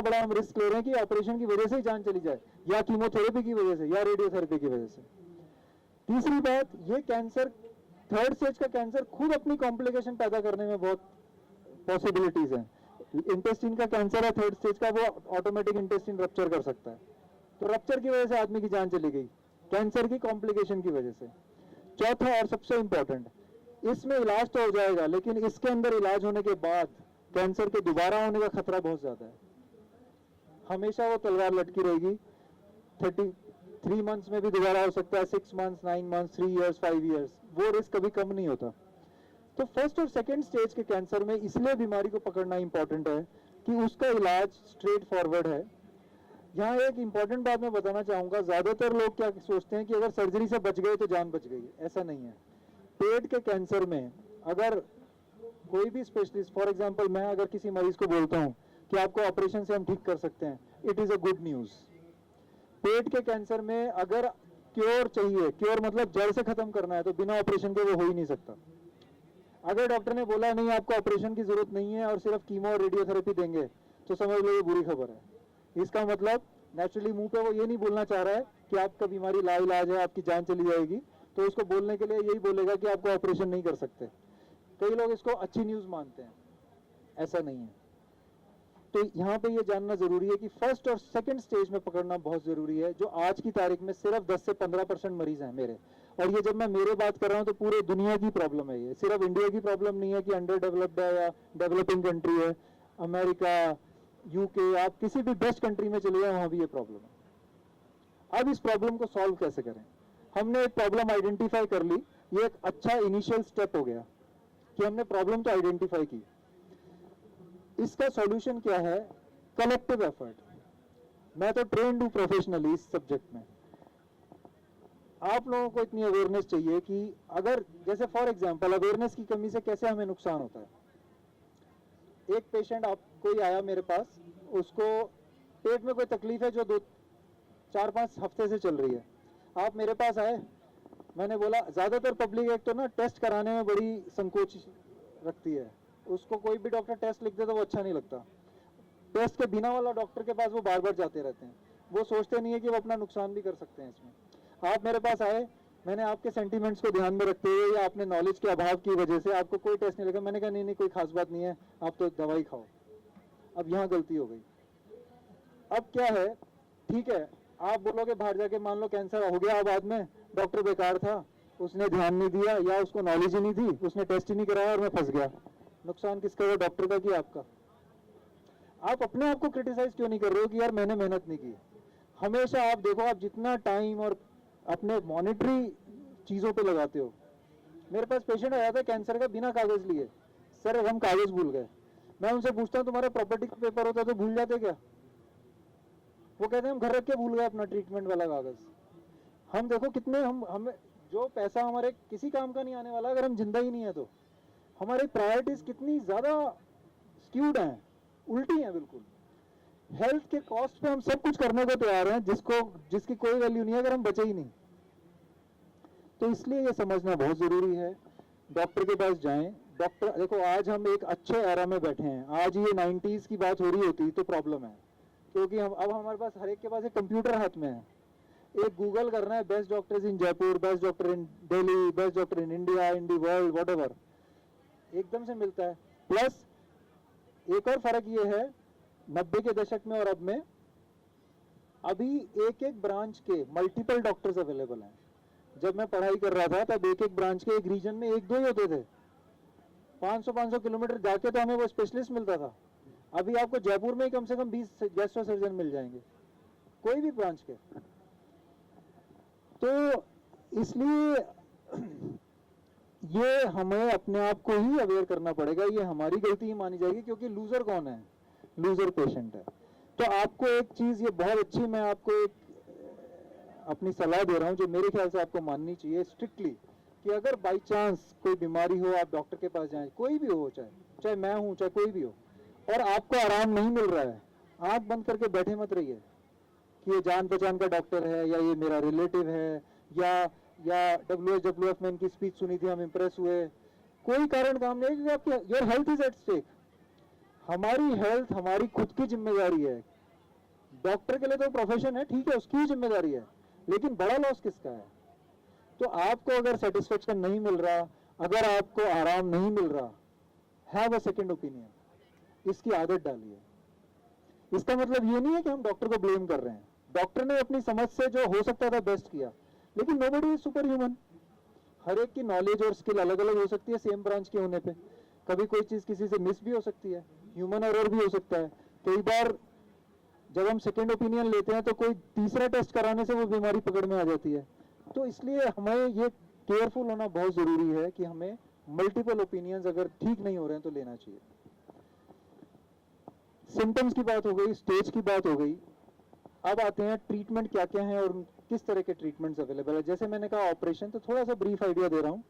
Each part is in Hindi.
बड़ा हम रिस्क ले रहे हैं कि ऑपरेशन की वजह से ही जान चली जाए, या कीमोथेरेपी की वजह से, या रेडियोथेरेपी की वजह से। तीसरी बात, ये कैंसर, थर्ड स्टेज का कैंसर खुद अपनी कॉम्प्लिकेशन पैदा करने में बहुत पॉसिबिलिटीज हैं। इंटेस्टाइन का कैंसर है थर्ड स्टेज का, वो ऑटोमेटिक इंटेस्टाइन रप्चर कर सकता है, तो रप्चर की वजह से आदमी की जान चली गई, कैंसर की कॉम्प्लिकेशन की वजह से। चौथा और सबसे इंपॉर्टेंट, इसमें इलाज तो हो जाएगा, लेकिन इसके अंदर इलाज होने के बाद कैंसर के दोबारा होने का खतरा बहुत ज्यादा है। हमेशा वो तलवार लटकी रहेगी, 33 मंथ्स में भी दोबारा हो सकता है, 6 मंथ्स, 9 मंथ्स, 3 इयर्स, 5 इयर्स, वो रिस्क कभी कम नहीं होता। तो फर्स्ट और सेकंड स्टेज के कैंसर में इसलिए बीमारी को पकड़ना इंपॉर्टेंट है कि उसका इलाज स्ट्रेट फॉरवर्ड है। यहाँ एक इंपॉर्टेंट बात मैं बताना चाहूंगा, ज्यादातर लोग क्या सोचते हैं कि अगर सर्जरी से बच गए तो जान बच गई, ऐसा नहीं है। पेट के कैंसर में अगर कोई भी स्पेशलिस्ट, फॉर एग्जांपल मैं अगर किसी मरीज को बोलता हूं कि आपको ऑपरेशन से हम ठीक कर सकते हैं, it is a good news. पेट के कैंसर में अगर क्योर चाहिए, क्योर मतलब जड़ से खत्म करना है, तो बिना ऑपरेशन के वो हो ही नहीं सकता। अगर डॉक्टर ने बोला नहीं आपको ऑपरेशन की जरूरत नहीं है और सिर्फ कीमो और रेडियोथेरेपी देंगे, तो समझ लो ये बुरी खबर है। इसका मतलब नेचुरली मुंह पे वो ये नहीं बोलना चाह रहा है कि आपका बीमारी लाइलाज है, आपकी जान चली जाएगी, तो उसको बोलने के लिए यही बोलेगा कि आपको ऑपरेशन नहीं कर सकते। कई लोग इसको अच्छी न्यूज मानते हैं, ऐसा नहीं है। तो यहाँ पे ये जानना जरूरी है कि फर्स्ट और सेकंड स्टेज में पकड़ना बहुत जरूरी है, जो आज की तारीख में सिर्फ 10 से 15% मरीज हैं मेरे। और ये जब मैं मेरे बात कर रहा हूँ तो पूरे दुनिया की प्रॉब्लम है, ये सिर्फ इंडिया की प्रॉब्लम नहीं है कि अंडर डेवलप्ड है या डेवलपिंग कंट्री है, अमेरिका, यूके, आप किसी भी बेस्ट कंट्री में चले जाए वहां भी ये प्रॉब्लम है। अब इस प्रॉब्लम को सॉल्व कैसे करें? हमने एक प्रॉब्लम आइडेंटिफाई कर ली, ये एक अच्छा इनिशियल स्टेप हो गया कि हमने प्रॉब्लम तो आइडेंटिफाई की। इसका सॉल्यूशन क्या है? Collective effort. मैं तो ट्रेंड हूं प्रोफेशनली इस सब्जेक्ट में। आप लोगों को इतनी अवेयरनेस चाहिए कि अगर, जैसे फॉर एग्जांपल, अवेयरनेस की कमी से कैसे हमें नुकसान होता है। एक पेशेंट, आप कोई आया मेरे पास, उसको पेट में कोई तकलीफ है जो 4-5 हफ्ते से चल रही है, आप मेरे पास आए, मैंने बोला, ज्यादातर पब्लिक एक तो ना टेस्ट कराने में बड़ी संकोच रखती है, उसको कोई भी डॉक्टर टेस्ट लिख दे तो वो अच्छा नहीं लगता। टेस्ट के बिना वाला डॉक्टर के पास वो बार बार जाते रहते हैं, वो सोचते नहीं है कि वो अपना नुकसान भी कर सकते हैं इसमें। आप मेरे पास आए, मैंने आपके सेंटीमेंट्स को ध्यान में रखते हुए या अपने नॉलेज के अभाव की वजह से आपको कोई टेस्ट नहीं लगा, मैंने कहा नहीं नहीं कोई खास बात नहीं है, आप तो दवाई खाओ। अब यहाँ गलती हो गई। अब क्या है, ठीक है, आप बोलोगे बाहर जाके, मान लो कैंसर हो गया, बाद में डॉक्टर बेकार था, उसने ध्यान नहीं दिया या उसको नॉलेज ही नहीं थी, उसने टेस्ट ही नहीं कराया और मैं फंस गया। नुकसान किसका हुआ? डॉक्टर का कि आपका? आप अपने आप को क्रिटिसाइज क्यों नहीं कर रहे हो कि यार मैंने मेहनत नहीं की? हमेशा आप देखो, आप जितना टाइम और अपने मॉनिटरी चीजों पे लगाते हो। मेरे पास पेशेंट आया था कैंसर का, बिना कागज लिए, सर हम कागज भूल गए। मैं उनसे पूछता हूँ तुम्हारा प्रॉपर्टी का पेपर होता तो भूल जाते क्या? वो कहते हैं हम घर रख के भूल गए अपना ट्रीटमेंट वाला कागज। हम देखो कितने, हम जो पैसा हमारे किसी काम का नहीं आने वाला अगर हम जिंदा ही नहीं है, तो हमारी प्रायोरिटीज कितनी ज्यादा स्क्यूड हैं, उल्टी हैं बिल्कुल। हेल्थ के कॉस्ट पे हम सब कुछ करने को तैयार हैं जिसकी कोई वैल्यू नहीं है अगर हम बचे ही नहीं। तो इसलिए ये समझना बहुत जरूरी है, डॉक्टर के पास जाएं। डॉक्टर, देखो आज हम एक अच्छे एरा में बैठे हैं, आज ये 90s की बात हो रही होती तो प्रॉब्लम है, क्योंकि अब हमारे पास हर एक के पास एक कंप्यूटर हाथ में है, एक गूगल करना है, best doctors in Jaipur, best doctor in Delhi, best doctor in India, in the world, whatever, एकदम से मिलता है। प्लस एक और फर्क ये है, 90 के दशक में और अब में, अभी एक एक ब्रांच के मल्टीपल डॉक्टर्स अवेलेबल हैं। जब मैं पढ़ाई कर रहा था तब एक एक ब्रांच के एक रीजन में 1-2 ही होते थे। 500-500 किलोमीटर जाके तो हमें वो स्पेशलिस्ट मिलता था। अभी आपको जयपुर में ही कम से कम 20 गैस्ट्रो सर्जन मिल जाएंगे, कोई भी ब्रांच के। तो इसलिए ये हमें अपने आप को ही अवेयर करना पड़ेगा, ये हमारी गलती ही मानी जाएगी, क्योंकि लूजर कौन है? लूजर पेशेंट है। तो आपको एक चीज ये बहुत अच्छी, मैं आपको एक अपनी सलाह दे रहा हूं जो मेरे ख्याल से आपको माननी चाहिए स्ट्रिक्टली, कि अगर बाई चांस कोई बीमारी हो, आप डॉक्टर के पास जाएं, कोई भी हो, चाहे मैं हूं, चाहे कोई भी हो, और आपको आराम नहीं मिल रहा है, आंख बंद करके बैठे मत रहिए कि ये जान पहचान का डॉक्टर है या ये मेरा रिलेटिव है या WHWF में इनकी स्पीच सुनी थी हम इंप्रेस हुए। कोई कारण काम नहीं है, क्योंकि आपकी your health is at stake. हमारी हेल्थ हमारी खुद की जिम्मेदारी है। डॉक्टर के लिए तो प्रोफेशन है, ठीक है, उसकी ही जिम्मेदारी है, लेकिन बड़ा लॉस किसका है? तो आपको अगर सेटिस्फेक्शन नहीं मिल रहा, अगर आपको आराम नहीं मिल रहा, हैव अ सेकंड ओपिनियन, इसकी आदत डालिए। इसका मतलब ये नहीं है कि हम डॉक्टर को ब्लेम कर रहे हैं। डॉक्टर ने अपनी समझ से जो हो सकता था बेस्ट किया, लेकिन नोबडी इज सुपर ह्यूमन। हर एक की नॉलेज और स्किल अलग अलग हो सकती है सेम ब्रांच के होने पे। कभी कोई चीज किसी से मिस भी हो सकती है, ह्यूमन एरर भी हो सकता है। कई बार जब हम सेकेंड ओपिनियन लेते हैं तो कोई तीसरा टेस्ट कराने से वो बीमारी पकड़ में आ जाती है। तो इसलिए हमें ये केयरफुल होना बहुत जरूरी है कि हमें मल्टीपल ओपिनियंस अगर ठीक नहीं हो रहे हैं तो लेना चाहिए। सिम्टम्स की बात हो गई, स्टेज की बात हो गई। अब आते हैं ट्रीटमेंट क्या क्या है और किस तरह के ट्रीटमेंट्स अवेलेबल है। जैसे मैंने कहा ऑपरेशन, तो थोड़ा सा ब्रीफ आइडिया दे रहा हूँ।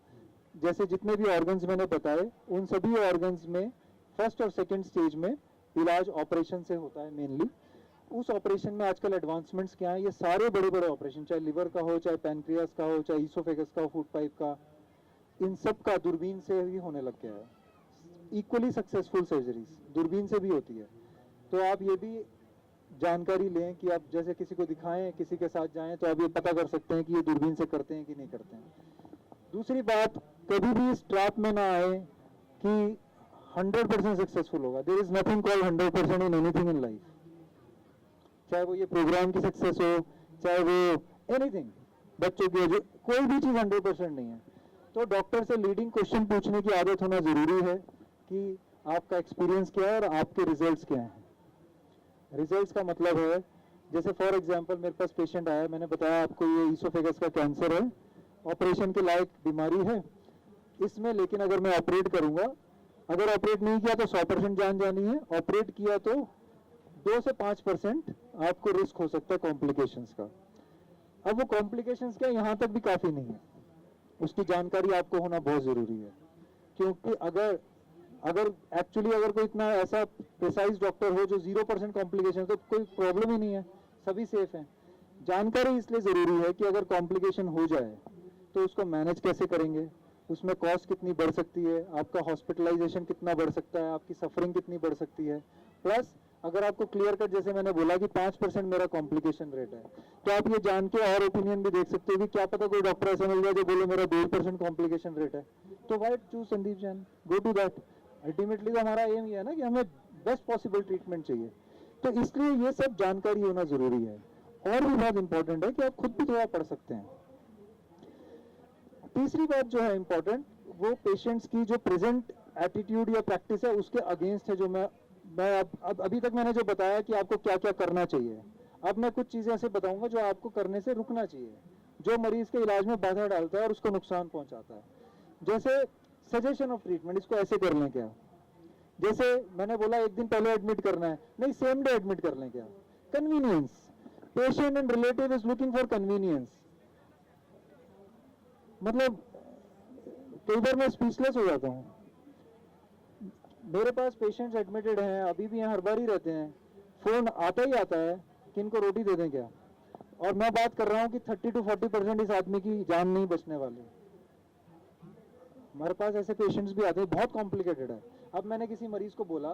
जैसे जितने भी ऑर्गन्स मैंने बताए, उन सभी ऑर्गन्स में फर्स्ट और सेकेंड स्टेज में इलाज ऑपरेशन से होता है मेनली। उस ऑपरेशन में आजकल एडवांसमेंट्स क्या है, ये सारे बड़े बड़े ऑपरेशन, चाहे लिवर का हो, चाहे पैनक्रियास का हो, चाहे ईसोफेगस का हो, फूड पाइप का, इन सब का दूरबीन से ही होने लग गया है। इक्वली सक्सेसफुल सर्जरीज दूरबीन से भी होती है। तो आप ये भी जानकारी लें कि आप जैसे किसी को दिखाएं, किसी के साथ जाएं, तो आप ये पता कर सकते हैं कि ये दूरबीन से करते हैं कि नहीं करते हैं। दूसरी बात, कभी भी इस ट्रैप में ना आए कि 100% सक्सेसफुल होगा। There is nothing called 100% in anything in life. चाहे वो ये प्रोग्राम की सक्सेस हो, चाहे वो एनीथिंग, बच्चों की, जो कोई भी चीज 100% नहीं है। तो डॉक्टर से लीडिंग क्वेश्चन पूछने की आदत होना जरूरी है कि आपका एक्सपीरियंस क्या है और आपके रिजल्ट्स क्या हैं। रिजल्ट्स का मतलब है, जैसे फॉर एग्जांपल मेरे पास पेशेंट आया, मैंने बताया आपको ये ईसोफेगस का कैंसर है, ऑपरेशन के लायक बीमारी है इसमें, लेकिन अगर मैं ऑपरेट करूंगा, अगर ऑपरेट नहीं किया तो 100% जान जानी है, ऑपरेट किया तो 2 से 5% आपको रिस्क हो सकता है कॉम्प्लिकेशंस का। अब वो कॉम्प्लिकेशंस क्या, यहाँ तक भी काफी नहीं है, उसकी जानकारी आपको होना बहुत जरूरी है। क्योंकि अगर एक्चुअली अगर कोई इतना ऐसा प्रिसाइज डॉक्टर हो जो 0% कॉम्प्लिकेशन, तो कोई प्रॉब्लम ही नहीं है, सभी सेफ हैं। जानकारी इसलिए जरूरी है कि अगर कॉम्प्लिकेशन हो जाए तो उसको मैनेज कैसे करेंगे, उसमें कॉस्ट कितनी बढ़ सकती है, आपका हॉस्पिटलाइजेशन कितना बढ़ सकता है, आपकी सफरिंग कितनी बढ़ सकती है। प्लस अगर आपको क्लियर कट, जैसे मैंने बोला कि 5% मेरा कॉम्प्लिकेशन रेट है, तो आप ये जान के और ओपिनियन भी देख सकते हो कि क्या पता कोई डॉक्टर ऐसा मिल जाए जो बोले मेरा 1.5% कॉम्प्लिकेशन रेट है, तो why choose Sandeep Jain, go to that. Ultimately तो हमारा एम ये है ना कि हमें बेस्ट पॉसिबल ट्रीटमेंट चाहिए। तो इसलिए ये सब जानकारी होना जरूरी है। और भी बहुत इंपॉर्टेंट है कि आप खुद भी थोड़ा पढ़ सकते हैं। तीसरी बात जो है इंपॉर्टेंट, वो पेशेंट्स की जो प्रेजेंट एटीट्यूड या प्रैक्टिस है उसके अगेंस्ट है। जो मैं अब अभी तक मैंने जो बताया कि आपको क्या क्या करना चाहिए, अब मैं कुछ चीजें ऐसे बताऊंगा जो आपको करने से रुकना चाहिए, जो मरीज के इलाज में बाधा डालता है और उसको नुकसान पहुंचाता है। जैसे सजेशन ऑफ ट्रीटमेंट, इसको ऐसे कर लें क्या, जैसे मैंने बोला एक दिन पहले एडमिट करना है, नहीं सेम डे एडमिट कर लें क्या। Convenience, patient and relative is looking for convenience. मतलब कई बार मैं स्पीचलेस हो जाता हूँ। मेरे पास पेशेंट्स एडमिटेड हैं, अभी भी यहाँ हर बार ही रहते हैं, फोन आता ही आता है कि इनको रोटी दे दें क्या, और मैं बात कर रहा हूँ कि 30 to 40% इस आदमी की जान नहीं बचने वाली। हमारे पास ऐसे पेशेंट्स भी आते हैं, बहुत कॉम्प्लिकेटेड है। अब मैंने किसी मरीज को बोला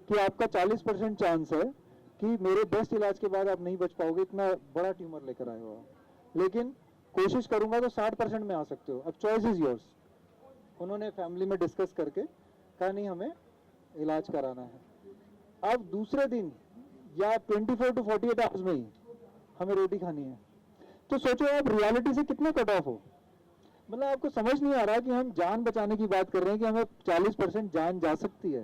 कि आपका 40% चांस है कि मेरे बेस्ट इलाज के बाद आप नहीं बच पाओगे, इतना बड़ा ट्यूमर लेकर आए हो, लेकिन कोशिश करूंगा तो 60% में आ सकते हो, अब चॉइस इज योर्स। उन्होंने फैमिली में डिस्कस करके कहा नहीं हमें इलाज कराना है। अब दूसरे दिन या 24 to 48 आवर्स में ही हमें रोटी खानी है। तो सोचो आप रियलिटी से कितना कट ऑफ हो। मतलब आपको समझ नहीं आ रहा कि हम जान बचाने की बात कर रहे हैं कि हमें 40% जान जा सकती है।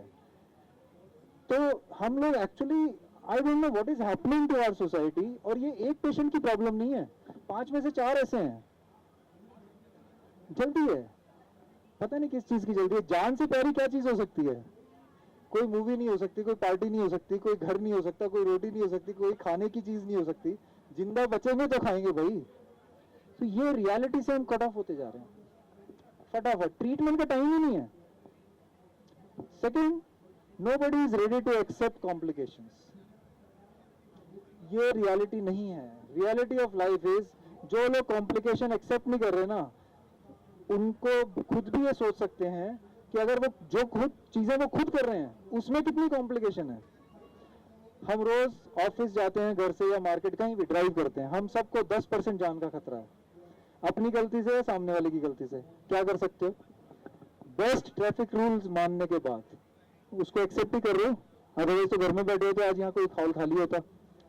तो हम लोग actually, I don't know what is happening to our society. और ये एक पेशेंट की प्रॉब्लम नहीं है, 5 में से 4 ऐसे हैं। जल्दी है, पता नहीं किस चीज की जल्दी है। जान से प्यारी क्या चीज हो सकती है? कोई मूवी नहीं हो सकती, कोई पार्टी नहीं हो सकती, कोई घर नहीं हो सकता, कोई रोटी नहीं हो सकती, कोई खाने की चीज नहीं हो सकती। जिंदा बचेंगे तो खाएंगे भाई। तो ये रियलिटी से हम कट ऑफ होते जा रहे हैं फटाफट, ट्रीटमेंट का टाइम ही नहीं है। Second, nobody is ready to accept complications. ये रियलिटी नहीं है। रियलिटी ऑफ लाइफ इज, जो लोग कॉम्प्लिकेशन एक्सेप्ट नहीं कर रहे ना, उनको खुद भी ये सोच सकते हैं कि अगर वो जो खुद चीज़ें वो खुद कर रहे हैं उसमें कितनी कॉम्प्लिकेशन है। हम रोज ऑफिस जाते हैं घर से या मार्केट कहीं भी ड्राइव करते हैं, हम सबको 10% जान का खतरा है, अपनी गलती से या सामने वाले की गलती से। क्या कर सकते हो? बेस्ट ट्रैफिक रूल्स मानने के बाद उसको एक्सेप्ट ही कर रहे हो, अदरवाइज तो घर में बैठे हो तो आज यहाँ कोई हॉल खाली होता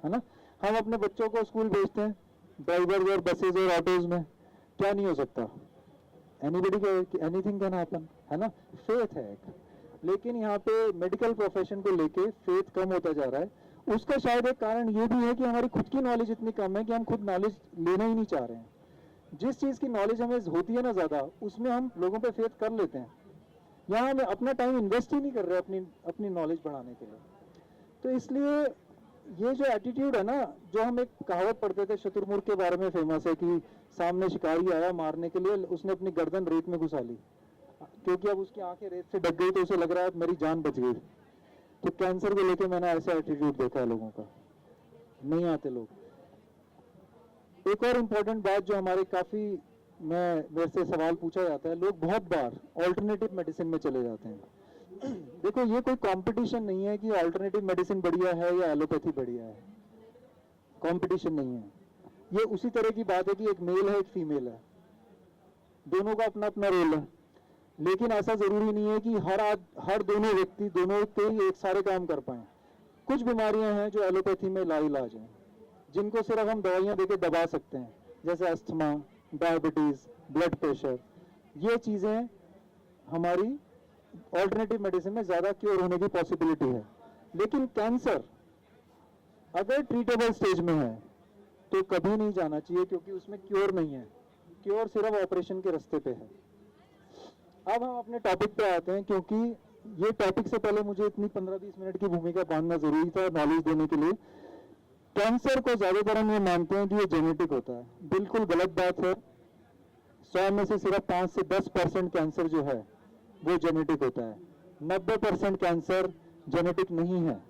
है ना। हम अपने बच्चों को स्कूल भेजते हैं ड्राइवर और बसेज और ऑटोज में, क्या नहीं हो सकता? एनीबडी एनीथिंग कैन हैपन, है ना। फेथ है एक, लेकिन यहाँ पे मेडिकल प्रोफेशन को लेके फेथ कम होता जा रहा है। उसका शायद एक कारण ये भी है कि हमारी खुद की नॉलेज इतनी कम है कि हम खुद नॉलेज लेना ही नहीं चाह रहे हैं। जिस चीज़ की नॉलेज हमें होती है ना ज़्यादा, उसमें हम लोगों पे फेथ कर लेते हैं। यहाँ हम अपना टाइम इन्वेस्ट ही नहीं कर रहे अपनी नॉलेज बढ़ाने के लिए। तो इसलिए ये जो एटीट्यूड है ना, जो हम एक कहावत पढ़ते थे शुतुरमुर्ग के बारे में फेमस है कि सामने शिकारी आया मारने के लिए, उसने अपनी गर्दन रेत में घुसा ली, क्योंकि अब उसकी आंखें रेत से ढक गई तो उसे लग रहा है मेरी जान बच गई। तो कैंसर को लेके मैंने ऐसा एटीट्यूड देखा है लोगों का, नहीं आते लोग। एक और इम्पोर्टेंट बात जो हमारे काफी मेरे से सवाल पूछा जाता है, लोग बहुत बार ऑल्टरनेटिव मेडिसिन में चले जाते हैं। देखो ये कोई कंपटीशन नहीं है कि ऑल्टरनेटिव मेडिसिन बढ़िया है या एलोपैथी बढ़िया है, कंपटीशन नहीं है। ये उसी तरह की बात है कि एक मेल है एक फीमेल है, दोनों का अपना अपना रोल है, लेकिन ऐसा जरूरी नहीं है कि हर दोनों व्यक्ति दोनों के ही एक सारे काम कर पाए। कुछ बीमारियां हैं जो एलोपैथी में लाइलाज हैं, जिनको सिर्फ हम दवाइयां देके दबा सकते हैं, जैसे अस्थमा, डायबिटीज, ब्लड प्रेशर। ये चीजें हमारी ऑल्टरनेटिव मेडिसिन में ज्यादा क्योर होने की पॉसिबिलिटी है। लेकिन कैंसर अगर ट्रीटेबल स्टेज में है तो कभी नहीं जाना चाहिए, क्योंकि उसमें क्योर नहीं है, क्योर सिर्फ ऑपरेशन के रास्ते पे है। अब हम अपने टॉपिक पे आते हैं, क्योंकि ये टॉपिक से पहले मुझे इतनी 15-20 मिनट की भूमिका बांधना जरूरी था नॉलेज देने के लिए। कैंसर को ज्यादातर हम ये मानते हैं कि ये जेनेटिक होता है, बिल्कुल गलत बात है। 100 में से सिर्फ 5 से 10% कैंसर जो है वो जेनेटिक होता है, 90% कैंसर जेनेटिक नहीं है।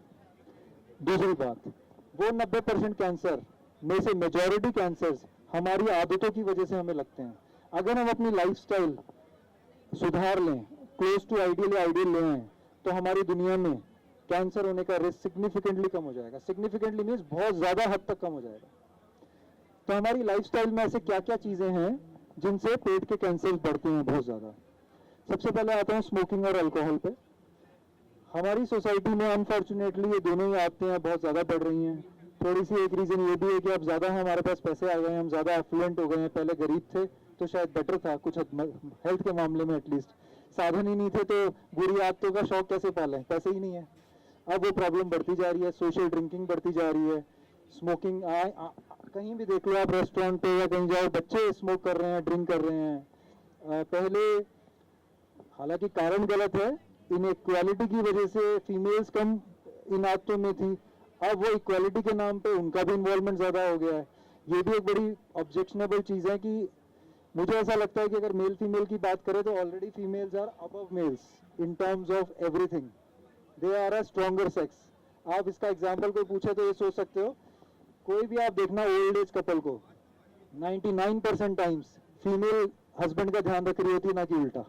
दूसरी बात, वो 90% कैंसर में से मेजॉरिटी कैंसर्स हमारी आदतों की वजह से हमें लगते हैं। अगर हम अपनी लाइफस्टाइल सुधार लें, क्लोज टू आइडियल ले आए, तो हमारी दुनिया में कैंसर होने का रिस्क सिग्निफिकेंटली कम हो जाएगा। सिग्निफिकेंटली मीन्स बहुत ज्यादा हद तक कम हो जाएगा। तो हमारी लाइफस्टाइल में ऐसे क्या क्या चीजें हैं जिनसे पेट के कैंसर बढ़ते हैं बहुत ज्यादा। सबसे पहले आता है स्मोकिंग और अल्कोहल पे। हमारी सोसाइटी में अनफॉर्चुनेटली ये दोनों ही आदतें बहुत ज्यादा बढ़ रही हैं। थोड़ी सी एक रीजन ये भी है कि अब ज्यादा हमारे पास पैसे आ गए हैं, हम ज्यादा एफ्लुएंट हो गए हैं। पहले गरीब थे तो शायद बेटर था, कुछ हेल्थ के मामले में एटलीस्ट साधन ही नहीं थे, तो बुरी आदतों का शौक कैसे पालें, पैसे ही नहीं है। अब वो प्रॉब्लम बढ़ती जा रही है, सोशल ड्रिंकिंग बढ़ती जा रही है, स्मोकिंग कहीं भी देख लो आप, रेस्टोरेंट पे या कहीं जाओ, बच्चे स्मोक कर रहे हैं, ड्रिंक कर रहे हैं। पहले हालांकि कारण गलत है, इनइक्वालिटी की वजह से फीमेल्स कम इन आदतों में थी, अब वो इक्वालिटी के नाम पे उनका भी इन्वॉल्वमेंट ज्यादा हो गया है। ये भी एक बड़ी ऑब्जेक्शनेबल चीज है कि मुझे ऐसा लगता है कि अगर मेल फीमेल की बात करें तो already females are above males in terms of everything, they are a stronger sex. आप इसका एग्जाम्पल कोई पूछे तो ये सोच सकते हो, कोई भी आप देखना ओल्ड एज कपल को 99% टाइम्स फीमेल हस्बैंड का ध्यान रख रही होती है, ना कि उल्टा।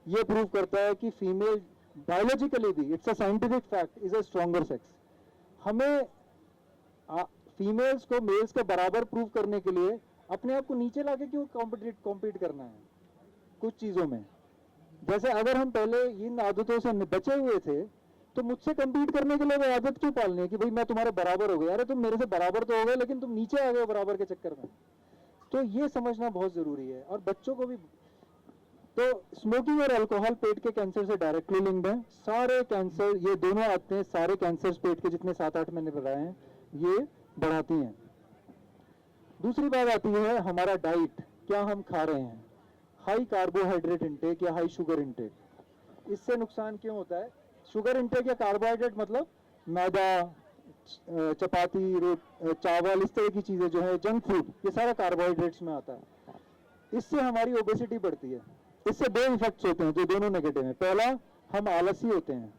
ये प्रूव करता है कि फीमेल बायोलॉजिकली भी, it's a scientific fact, is a stronger sex. हमें फीमेल्स को मेल्स के बराबर प्रूव करने के लिए अपने आप को नीचे लाके क्यों कॉम्पीट करना है कुछ चीजों में। जैसे अगर हम पहले इन आदतों से बचे हुए थे तो मुझसे कम्पीट करने के लिए वो आदत क्यों पालनी है कि भाई मैं तुम्हारे बराबर हो गया। अरे तुम मेरे से बराबर तो हो गए, लेकिन तुम नीचे आ गए बराबर के चक्कर में। तो ये समझना बहुत जरूरी है, और बच्चों को भी। तो स्मोकिंग और अल्कोहल पेट के कैंसर से डायरेक्टली लिंक्ड है। सारे कैंसर, ये दोनों आते हैं, सारे कैंसर पेट के जितने 7-8 मैंने बताए हैं ये बढ़ाती हैं। दूसरी बात आती है हमारा डाइट, क्या हम खा रहे हैं। हाई कार्बोहाइड्रेट इंटेक या हाई शुगर इंटेक, इससे नुकसान क्यों होता है। शुगर इंटेक या कार्बोहाइड्रेट मतलब मैदा, चपाती, चावल, इस तरह की चीजें जो है, जंक फूड, ये सारा कार्बोहाइड्रेट्स में आता है। इससे हमारी ओबेसिटी बढ़ती है। इससे दो इफेक्ट्स होते हैं जो दोनों नेगेटिव हैं। पहला, हम आलसी होते हैं,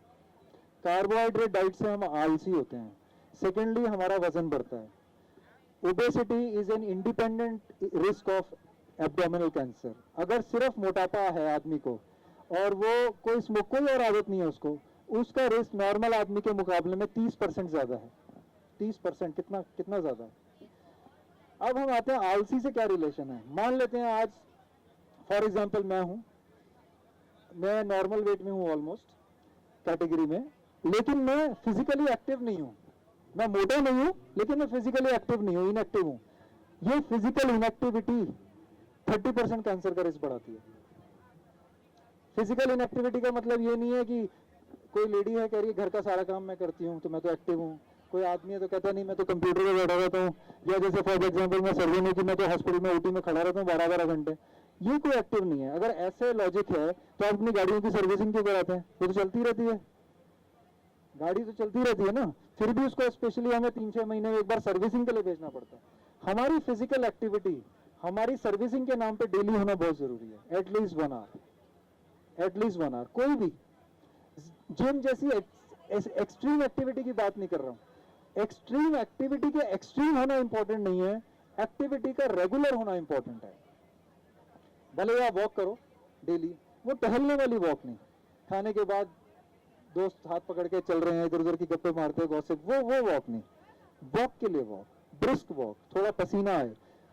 कार्बोहाइड्रेट डाइट से हम आलसी होते हैं। सेकेंडली, हमारा वजन बढ़ता है। Obesity is an independent risk of abdominal cancer. अगर सिर्फ मोटापा है आदमी को और वो कोई स्मोक, कोई और आदत नहीं है उसको, उसका रिस्क नॉर्मल आदमी के मुकाबले में 30% ज्यादा है। 30% कितना कितना ज्यादा है। अब हम आते हैं आलसी से क्या रिलेशन है। मान लेते हैं आज फॉर एग्जांपल मैं नॉर्मल वेट में हूं ऑलमोस्ट कैटेगरी में, लेकिन मैं फिजिकली एक्टिव नहीं हूं। मैं मोटा नहीं हूं लेकिन मैं फिजिकली एक्टिव नहीं हूं, इनएक्टिव हूं। ये फिजिकल इनएक्टिविटी 30% कैंसर का रिस्क बढ़ाती है। फिजिकल इनएक्टिविटी का मतलब ये नहीं है कि कोई लेडी है कह रही है घर का सारा काम मैं करती हूँ तो मैं तो एक्टिव हूँ, कोई आदमी है तो कहता नहीं मैं तो कंप्यूटर पे बैठा रहता हूँ, या जैसे फॉर एग्जांपल मैं सर्जन हूँ कि मैं तो हॉस्पिटल में ओटी में खड़ा रहता हूँ 12-12 घंटे, ये कोई एक्टिव नहीं है। अगर ऐसे लॉजिक है तो आप अपनी गाड़ियों की सर्विसिंग क्यों कराते हैं? वो तो चलती रहती है, गाड़ी तो चलती रहती है ना, फिर भी उसको स्पेशली हमें 3-6 महीने में एक बार सर्विसिंग के लिए भेजना पड़ता है। हमारी फिजिकल एक्टिविटी हमारी सर्विसिंग के नाम पे डेली होना बहुत जरूरी है, एटलीस्ट 1 आवर, एटलीस्ट 1 आवर। कोई भी जिम जैसी एक्सट्रीम एक्टिविटी की बात नहीं कर रहा हूं। एक्सट्रीम एक्टिविटी के एक्सट्रीम होना इंपॉर्टेंट नहीं है, एक्टिविटी का रेगुलर होना इंपॉर्टेंट है। भले आप वॉक करो डेली, वो टहलने वाली वॉक नहीं, खाने के बाद दोस्त हाथ पकड़ के चल रहे हैं इधर उधर की गप्पे मारते हैं गॉसिप, वो वॉक नहीं। वॉक के लिए वॉक, ब्रिस्क वॉक, थोड़ा पसीना आए,